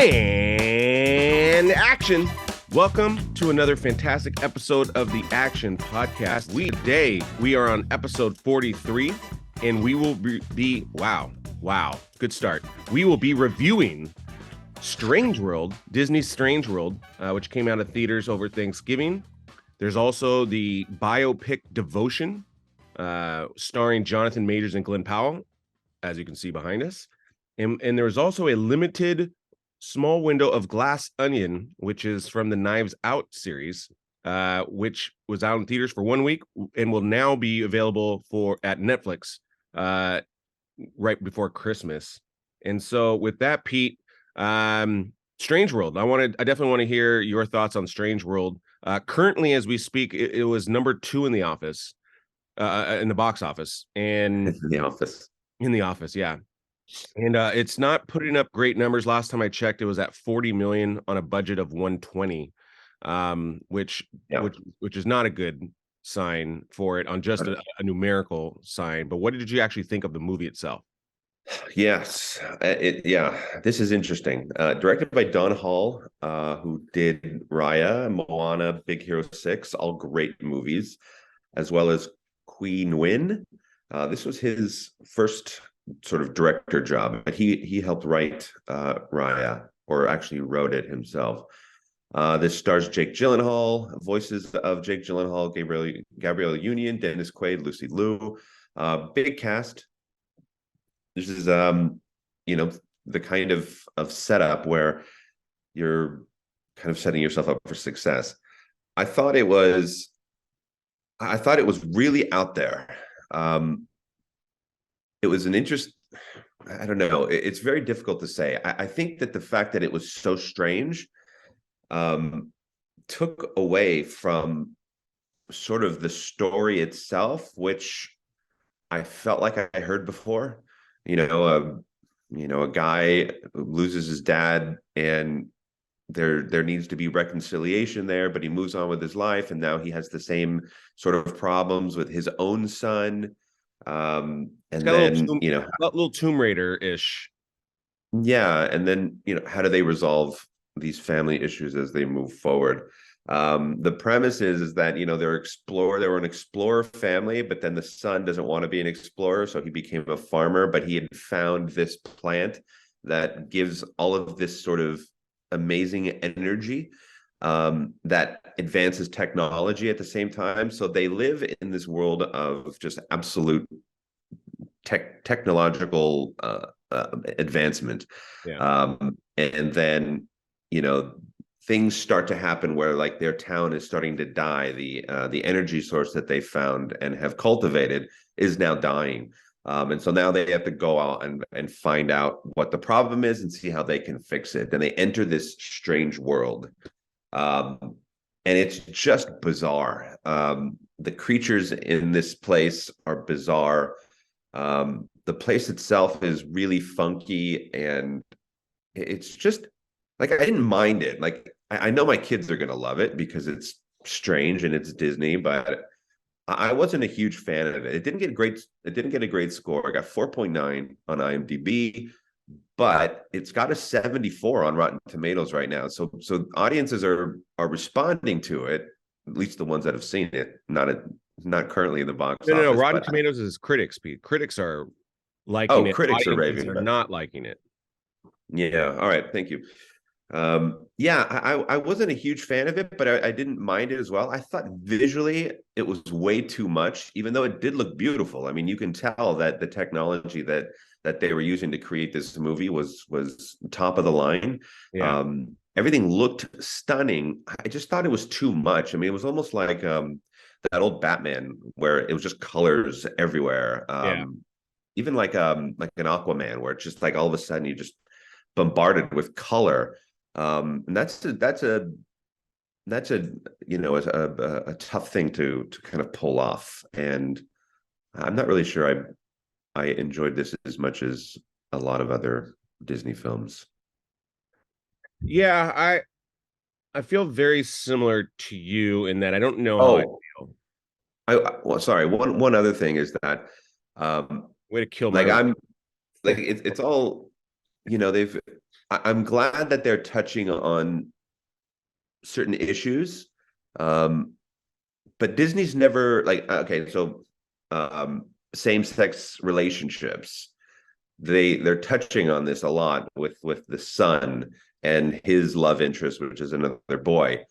And action. Welcome to another fantastic episode of the Action Podcast. We are on episode 43, and we will be wow, good start. We will be reviewing Strange World, Disney's Strange World, which came out of theaters over Thanksgiving. There's also the biopic Devotion, starring Jonathan Majors and Glenn Powell, as you can see behind us. And there was also a limited small window of Glass Onion, which is from the Knives Out series, which was out in theaters for 1 week and will now be available at Netflix right before Christmas. And so with that, Pete, Strange World, I definitely want to hear your thoughts on Strange World. Currently, as we speak, it was number 2 in the office, in the box office, and in the office, yeah. And it's not putting up great numbers. Last time I checked, it was at 40 million on a budget of 120, which is not a good sign for it on just a numerical sign. But what did you actually think of the movie itself? Yes, this is interesting. Directed by Don Hall, who did Raya, Moana, Big Hero 6, all great movies, as well as Qui Nguyen. This was his first sort of director job, but he helped write Raya, or actually wrote it himself. This stars Jake Gyllenhaal, voices of Jake Gyllenhaal, Gabrielle Union, Dennis Quaid, Lucy Liu. Big cast. This is the kind of setup where you're kind of setting yourself up for success. I thought it was really out there. It was an interest. I don't know. It's very difficult to say. I think that the fact that it was so strange took away from sort of the story itself, which I felt like I heard before. A guy loses his dad, and there needs to be reconciliation there, but he moves on with his life, and now he has the same sort of problems with his own son. And then a little Tomb Raider-ish. Yeah, and then how do they resolve these family issues as they move forward? The premise is that they were an explorer family, but then the son doesn't want to be an explorer, so he became a farmer. But he had found this plant that gives all of this sort of amazing energy that advances technology at the same time. So they live in this world of just absolute technological advancement. Yeah. And then things start to happen where like their town is starting to die. The energy source that they found and have cultivated is now dying. And so now they have to go out and find out what the problem is and see how they can fix it. Then they enter this strange world. And it's just bizarre. The creatures in this place are bizarre. The place itself is really funky, and it's just like, I didn't mind it. Like, I know my kids are going to love it because it's strange and it's Disney, but I wasn't a huge fan of it. It didn't get a great score. I got 4.9 on IMDb, but it's got a 74 on Rotten Tomatoes right now. So audiences are responding to it, at least the ones that have seen it, not currently in the box office. No, Rotten Tomatoes is critics, Pete. Critics are liking it. Critics are raving. Are not liking it. Yeah. All right. Thank you. I wasn't a huge fan of it, but I didn't mind it as well. I thought visually it was way too much, even though it did look beautiful. I mean, you can tell that the technology that they were using to create this movie was top of the line. Yeah. Everything looked stunning. I just thought it was too much. I mean, it was almost like that old Batman where it was just colors everywhere. Even like an Aquaman, where it's just like all of a sudden you just bombarded with color. And that's a tough thing to kind of pull off. And I'm not really sure I enjoyed this as much as a lot of other Disney films. Yeah, I feel very similar to you in that I don't know how I feel. Well, sorry. One other thing is that way to kill it's all, they've I'm glad that they're touching on certain issues. Um, but Disney's never like okay, so same-sex relationships. They're touching on this a lot with the son and his love interest, which is another boy,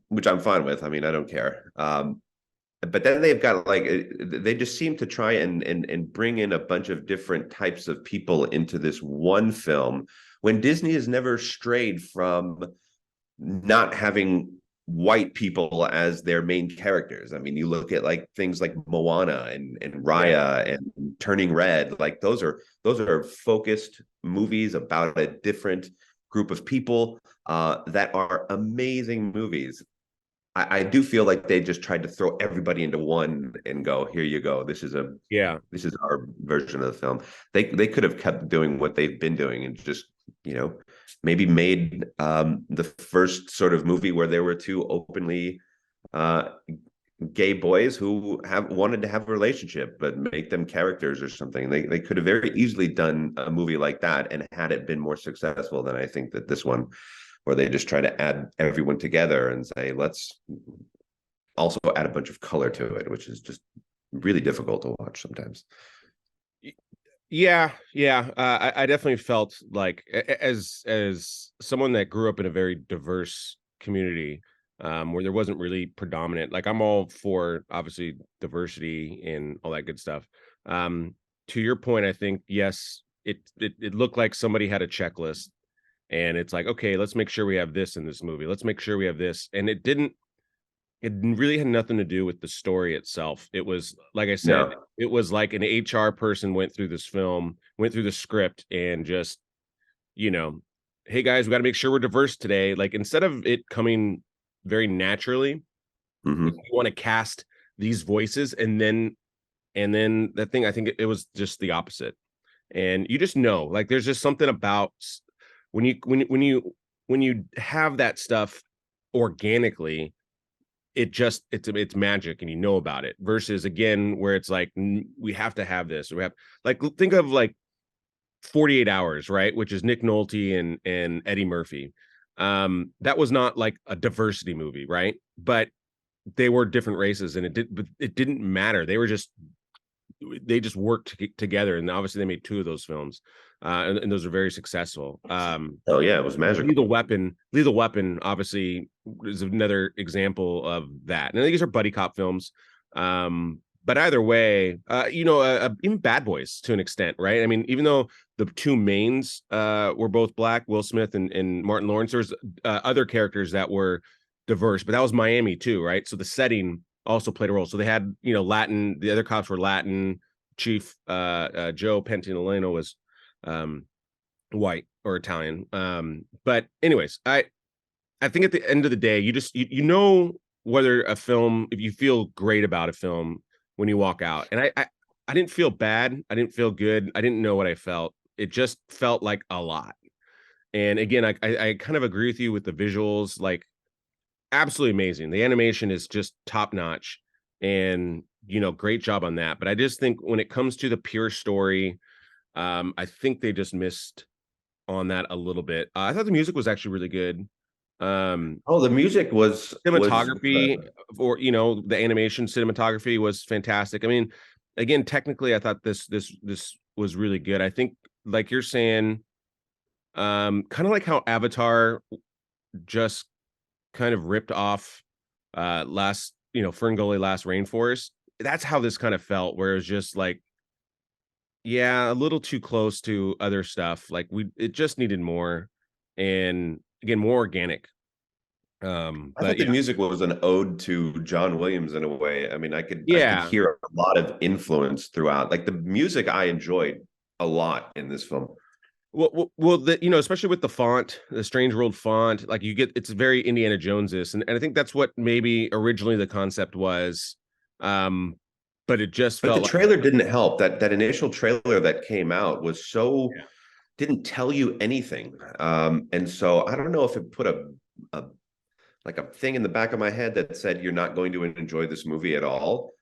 which I'm fine with. I mean, I don't care. But then they've got like they just seem to try and bring in a bunch of different types of people into this one film when Disney has never strayed from not having white people as their main characters. I mean, you look at like things like Moana and Raya and Turning Red, like those are focused movies about a different group of people that are amazing movies. I do feel like they just tried to throw everybody into one and go, here you go. Yeah. This is our version of the film. They could have kept doing what they've been doing and just, maybe made the first sort of movie where there were two openly uh, gay boys who have wanted to have a relationship, but make them characters or something. They could have very easily done a movie like that and had it been more successful than I think that this one, where they just try to add everyone together and say, let's also add a bunch of color to it, which is just really difficult to watch sometimes. Yeah. I definitely felt like as someone that grew up in a very diverse community, where there wasn't really predominant. Like I'm all for obviously diversity and all that good stuff. To your point, I think yes, it looked like somebody had a checklist, and it's like, okay, let's make sure we have this in this movie. Let's make sure we have this, and it didn't. It really had nothing to do with the story itself. It was, like I said, No. it was like an HR person went through this film, went through the script, and just, you know, hey guys, we got to make sure we're diverse today. Like instead of it coming very naturally, Mm-hmm. you want to cast these voices, and then that thing, I think it was just the opposite. And you just know, like there's just something about when you have that stuff organically, it's magic and you know about it, versus again where it's like we have to have this, we have, like, think of like 48 hours, right, which is Nick Nolte and Eddie Murphy. That was not like a diversity movie, right? But they were different races, and but it didn't matter. They just worked together, and obviously they made two of those films, and those are very successful. Oh yeah, it was magical. Lethal Weapon obviously is another example of that. And these are buddy cop films. But either way, even Bad Boys to an extent, right? I mean, even though the two mains were both black, Will Smith and Martin Lawrence, there's other characters that were diverse, but that was Miami too, right? So the setting also played a role. So they had, Latin, the other cops were Latin. Chief Joe Pantalino was um white or Italian. But anyways, I think at the end of the day, you know whether a film, if you feel great about a film when you walk out. And I didn't feel bad. I didn't feel good. I didn't know what I felt. It just felt like a lot. And again, I kind of agree with you with the visuals, like absolutely amazing. The animation is just top notch, and great job on that. But I just think when it comes to the pure story, I think they just missed on that a little bit. I thought the music was actually really good. Oh, the music was Cinematography, or the animation cinematography was fantastic. I mean, again, technically, I thought this was really good. I think, like you're saying, kind of like how Avatar just kind of ripped off last, Ferngully Last Rainforest. That's how this kind of felt, where it was just like, yeah, a little too close to other stuff. Like it just needed more, and again, more organic. I thought But the yeah, music was an ode to John Williams in a way. I mean, I could yeah. hear a lot of influence throughout. Like the music I enjoyed a lot in this film. Well, especially with the font, the Strange World font, like it's very Indiana Jones-ish, and I think that's what maybe originally the concept was. Um, but it just But the felt like, trailer didn't help. That initial trailer that came out was so yeah. didn't tell you anything. And so I don't know if it put a like a thing in the back of my head that said you're not going to enjoy this movie at all.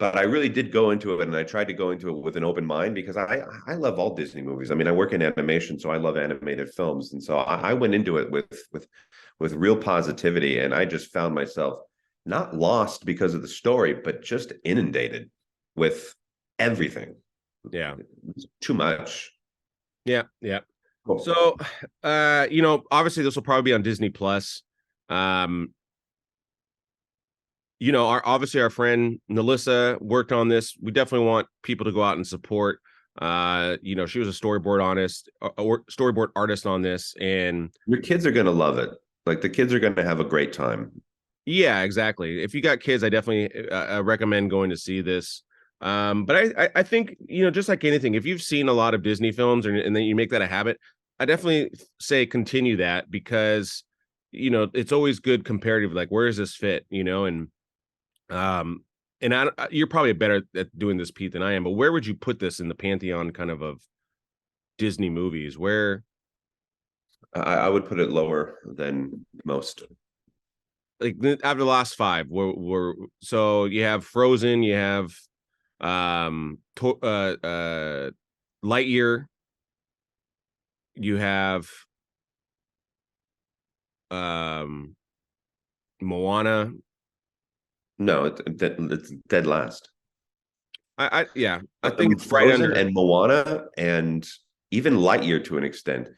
but I really did go into it, and I tried to go into it with an open mind because I love all Disney movies. I mean, I work in animation, so I love animated films, and so I went into it with real positivity, and I just found myself not lost because of the story, but just inundated with everything. Yeah. It's too much. Yeah. Yeah. Cool. So, obviously this will probably be on Disney Plus. Um, obviously our friend Melissa worked on this. We definitely want people to go out and support. She was a storyboard artist on this, and Your kids are gonna love it. Like the kids are gonna have a great time. yeah, exactly. If you got kids, I definitely recommend going to see this. But I think, just like anything, if you've seen a lot of Disney films and then you make that a habit, I definitely say continue that, because it's always good comparative, like where does this fit, um and you're probably better at doing this, Pete, than I am, but where would you put this in the pantheon kind of Disney movies? Where, I would put it lower than most. like, out of the last five, so you have Frozen, you have Lightyear, you have um Moana. No, it's dead last. Yeah, I I think mean, it's right Frozen under. and Moana and even Lightyear to an extent.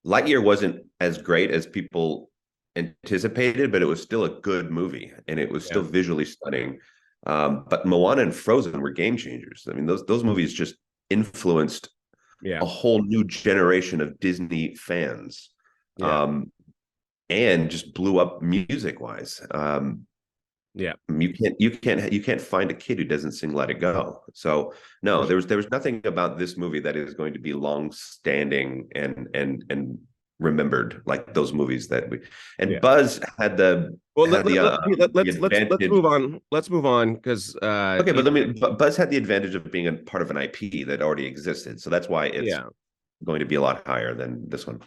Lightyear wasn't as great as people anticipated, but it was still a good movie and it was Yeah, still visually stunning. But Moana and Frozen were game changers. I mean, those movies just influenced yeah, a whole new generation of Disney fans, yeah, um, and just blew up music wise. yeah, You can't find a kid who doesn't sing "Let It Go." So for no, sure. there was nothing about this movie that is going to be long standing and remembered like those movies that we. And Yeah. Buzz had the Well, had the the let's advantage. move on. Let's move on, because Okay, but Buzz had the advantage of being a part of an IP that already existed, so that's why it's yeah. going to be a lot higher than this one.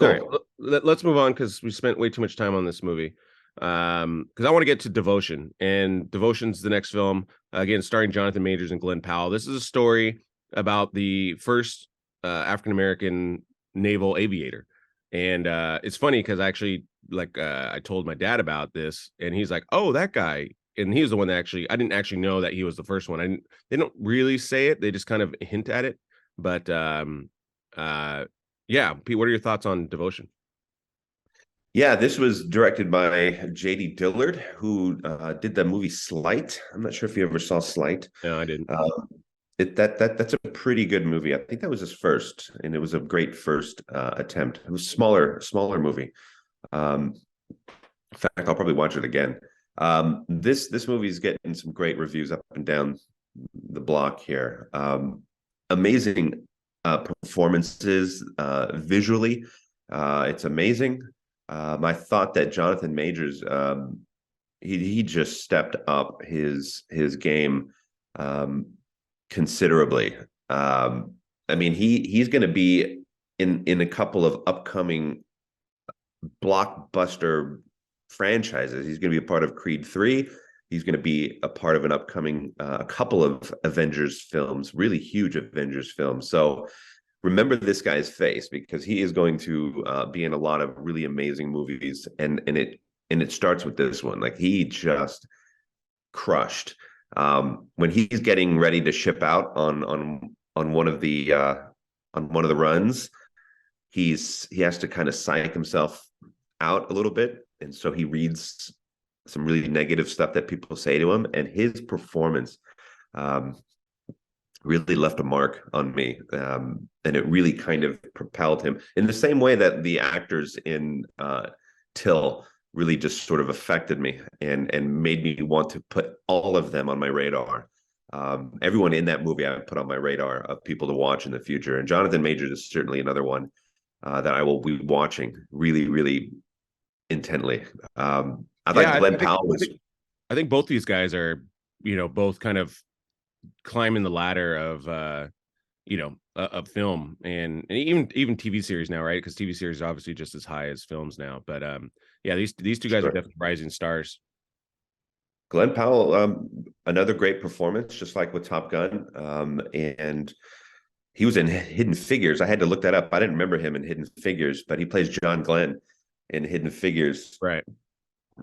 All right, Cool. let's move on, because we spent way too much time on this movie. Because I want to get to Devotion, and Devotion's the next film, again starring Jonathan Majors and Glenn Powell. This is a story about the first African American naval aviator, and it's funny because actually, like, I told my dad about this, and he's like, "Oh, that guy." And he was the one that actually, I didn't actually know that he was the first one. They don't really say it; they just kind of hint at it. But uh, yeah, Pete, what are your thoughts on Devotion? Yeah, this was directed by J.D. Dillard, who did the movie Slight. I'm not sure if you ever saw Slight. No, I didn't. Uh, that's a pretty good movie. I think that was his first, and it was a great first attempt. It was smaller movie. Um, in fact, I'll probably watch it again. This movie is getting some great reviews up and down the block here. Amazing performances visually. It's amazing. I thought that Jonathan Majors, he just stepped up his game considerably. I mean, he's going to be in a couple of upcoming blockbuster franchises. He's going to be a part of Creed 3. He's going to be a part of an upcoming couple of Avengers films, really huge Avengers films. So remember this guy's face, because he is going to be in a lot of really amazing movies, and it starts with this one. Like, he just crushed when he's getting ready to ship out on one of the runs. He has to kind of psych himself out a little bit, and so he reads some really negative stuff that people say to him, and his performance um, really left a mark on me, and it really kind of propelled him in the same way that the actors in Till really just sort of affected me and made me want to put all of them on my radar. Everyone in that movie I put on my radar of people to watch in the future, and Jonathan Majors is certainly another one that I will be watching really, really intently. I Yeah, thought Glenn Powell was I think both these guys are, both kind of climbing the ladder of film, and even TV series now, right? Because TV series are obviously just as high as films now. But yeah, these two guys are sure. definitely rising stars. Glenn Powell, another great performance, just like with Top Gun. And he was in Hidden Figures. I had to look that up. I didn't remember him in Hidden Figures, but he plays John Glenn in Hidden Figures, Right.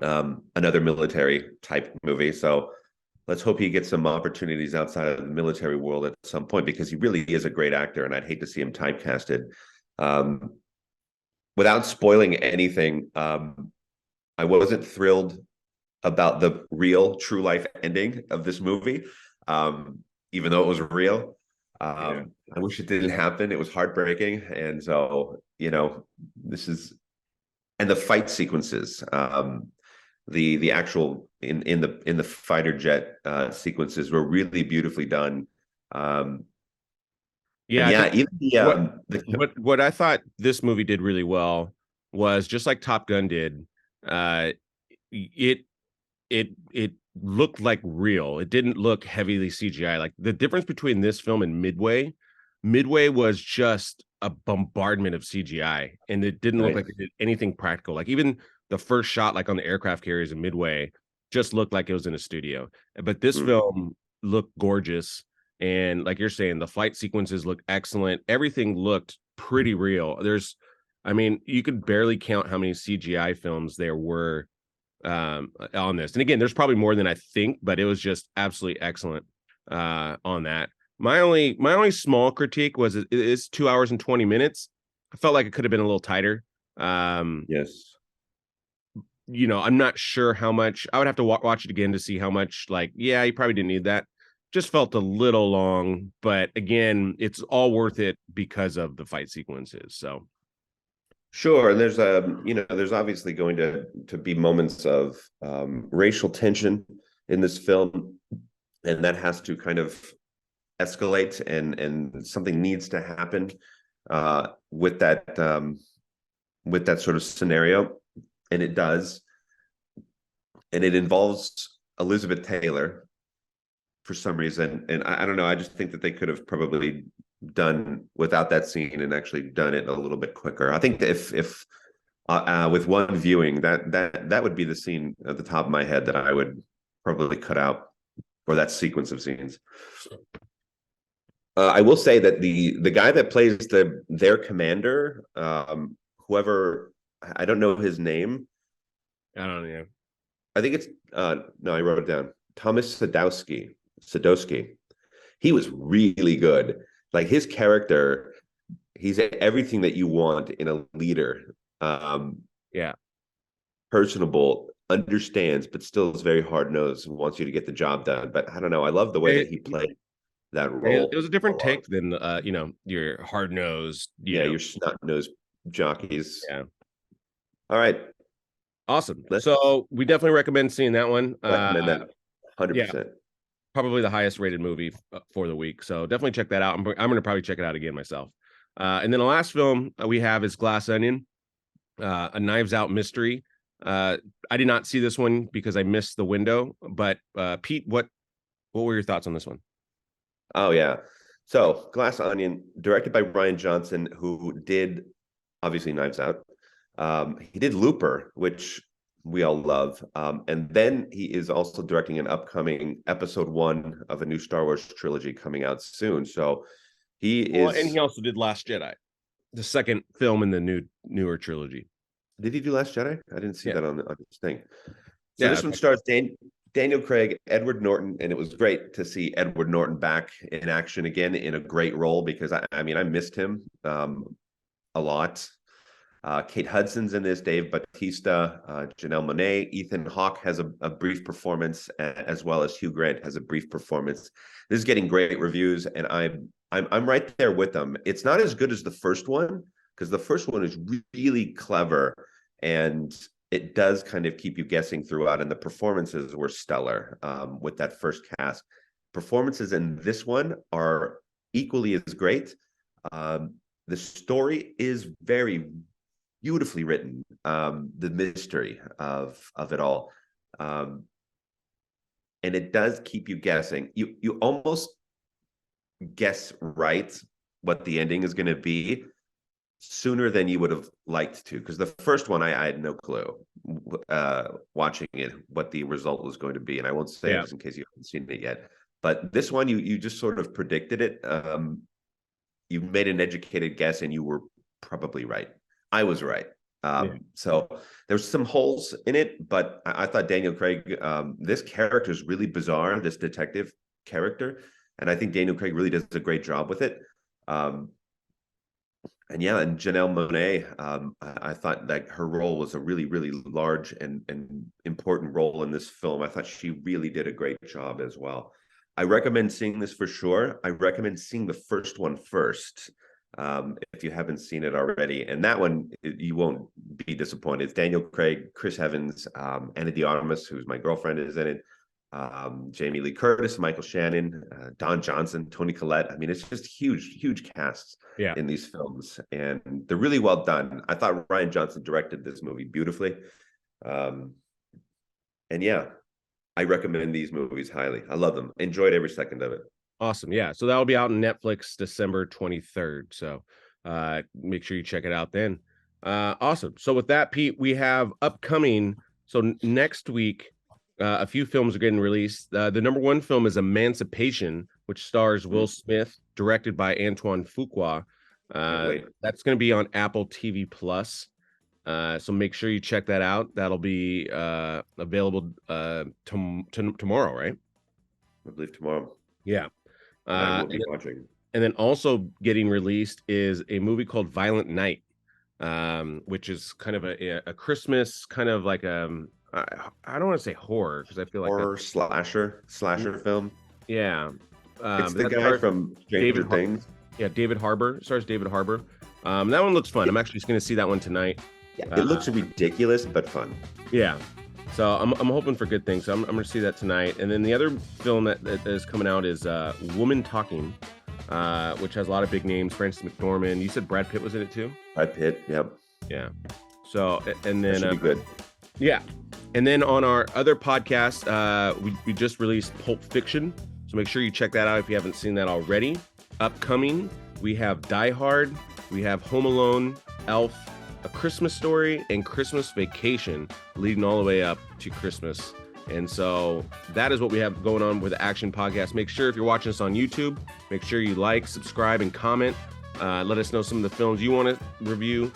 another military type movie. So let's hope he gets some opportunities outside of the military world at some point, because he really is a great actor, and I'd hate to see him typecasted. Um, Without spoiling anything, I wasn't thrilled about the real true life ending of this movie, even though it was real. Yeah. I wish it didn't happen. It was heartbreaking. And so, this is, and the fight sequences, the actual in the fighter jet sequences were really beautifully done. And Yeah, I yeah, think even what the what I thought this movie did really well was just like Top Gun did. Uh, it it looked like real. It didn't look heavily CGI. Like the difference between this film and Midway was just a bombardment of CGI, and it didn't look right. like it did anything practical. Like even the first shot, like on the aircraft carriers in Midway, just looked like it was in a studio. But this Mm. film looked gorgeous, and like you're saying, the fight sequences looked excellent. Everything looked pretty real. I mean, you could barely count how many CGI films there were on this. And again, there's probably more than I think, but it was just absolutely excellent on that. My only small critique was it is 2 hours and 20 minutes. I felt like it could have been a little tighter. Um, Yes. I'm not sure how much. I would have to watch it again to see how much, like, yeah, you probably didn't need that. Just felt a little long, but again, it's all worth it because of the fight sequences. So Sure, and there's obviously going to be moments of racial tension in this film, and that has to kind of escalate, and something needs to happen uh, with that with that sort of scenario, and it does, and it involves Elizabeth Taylor for some reason, and I don't know. I just think that they could have probably done without that scene and actually done it a little bit quicker. I think that if with one viewing, that would be the scene at the top of my head that I would probably cut out, or that sequence of scenes. I will say that the guy that plays their commander, whoever, I don't know his name. I don't know. I think it's no, I wrote it down. Thomas Sadowski. He was really good. Like his character, he's everything that you want in a leader. Yeah. Personable, understands, but still is very hard nosed and wants you to get the job done. But I don't know. I love the way that he played that It role was a a different lot. take than your hard nosed, Yeah, your snot nosed jockeys. yeah. All right, Awesome. let's So we definitely recommend seeing that one. recommend that Yeah, 100%. probably the highest rated movie for the week. So definitely check that out. I'm going to probably check it out again myself. And then the last film we have is Glass Onion, a Knives Out mystery. I did not see this one because I missed the window. But Pete, what were your thoughts on this one? Oh yeah. So Glass Onion, directed by Ryan Johnson, who did obviously Knives Out. He did Looper, which we all love. And then he is also directing an upcoming episode 1 of a new Star Wars trilogy coming out soon. So he Well, and is. he also did Last Jedi, the second film in the newer trilogy. Did he do Last Jedi? I didn't see Yeah, that on this thing. So yeah, this one stars Daniel Craig, Edward Norton, and it was great to see Edward Norton back in action again in a great role, because I mean I missed him a lot. Kate Hudson's in this, Dave Bautista, Janelle Monáe, Ethan Hawke has a brief performance, as well as Hugh Grant has a brief performance. This is getting great reviews, and I'm right there with them. It's not as good as the first one, because the first one is really clever, and it does kind of keep you guessing throughout, and the performances were stellar with that first cast. Performances in this one are equally as great. The story is very beautifully written. The mystery of it all, and it does keep you guessing. You almost guess right what the ending is going to be, sooner than you would have liked to, because the first one I had no clue watching it what the result was going to be, and I won't say it just in case you haven't seen it yet. But this one, you just sort of predicted it. You made an educated guess, and you were probably right. I was right. So there's some holes in it, but I thought Daniel Craig, this character is really bizarre, this detective character, and I think Daniel Craig really does a great job with it. And Janelle Monáe, I thought that her role was a really, really large and important role in this film. I thought she really did a great job as well. I recommend seeing this for sure. I recommend seeing the first one first, if you haven't seen it already. And that one, you won't be disappointed. It's Daniel Craig, Chris Evans, Ana de Armas, who's my girlfriend, is in it. Jamie Lee Curtis, Michael Shannon, Don Johnson, Toni Collette. I mean, it's just huge casts in these films, and they're really well done. I thought Rian Johnson directed this movie beautifully. I recommend these movies highly. I love them. Enjoyed every second of it. Awesome. Yeah. So that'll be out on Netflix December 23rd. So make sure you check it out then. Awesome. So with that, Pete, we have upcoming. So next week, a few films are getting released. The number one film is Emancipation, which stars Will Smith, directed by Antoine Fuqua. That's going to be on Apple TV Plus. So make sure you check that out. That'll be available tomorrow, right? I believe tomorrow. Yeah. I will be watching. And then also getting released is a movie called Violent Night, which is kind of a Christmas kind of like I don't want to say horror because I feel like horror slasher film. Yeah, it's the guy from Stranger Things. David Harbour. Stars David Harbour. That one looks fun. I'm actually just going to see that one tonight. Yeah, it looks ridiculous but fun. Yeah, so I'm hoping for good things. So I'm going to see that tonight. And then the other film that is coming out is Woman Talking, which has a lot of big names. Frances McDormand. You said Brad Pitt was in it too. Brad Pitt. Yep. Yeah. So and then that should be good. Yeah. And then on our other podcast, we just released Pulp Fiction. So make sure you check that out if you haven't seen that already. Upcoming, we have Die Hard, we have Home Alone, Elf, A Christmas Story, and Christmas Vacation, leading all the way up to Christmas. And so that is what we have going on with the Action Podcast. Make sure if you're watching us on YouTube, make sure you like, subscribe, and comment. Let us know some of the films you want to review.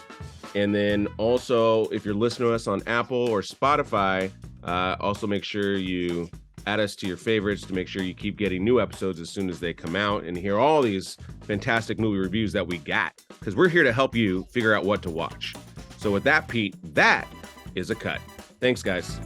And then also, if you're listening to us on Apple or Spotify, also make sure you add us to your favorites to make sure you keep getting new episodes as soon as they come out and hear all these fantastic movie reviews that we got, because we're here to help you figure out what to watch. So with that, Pete, that is a cut. Thanks, guys.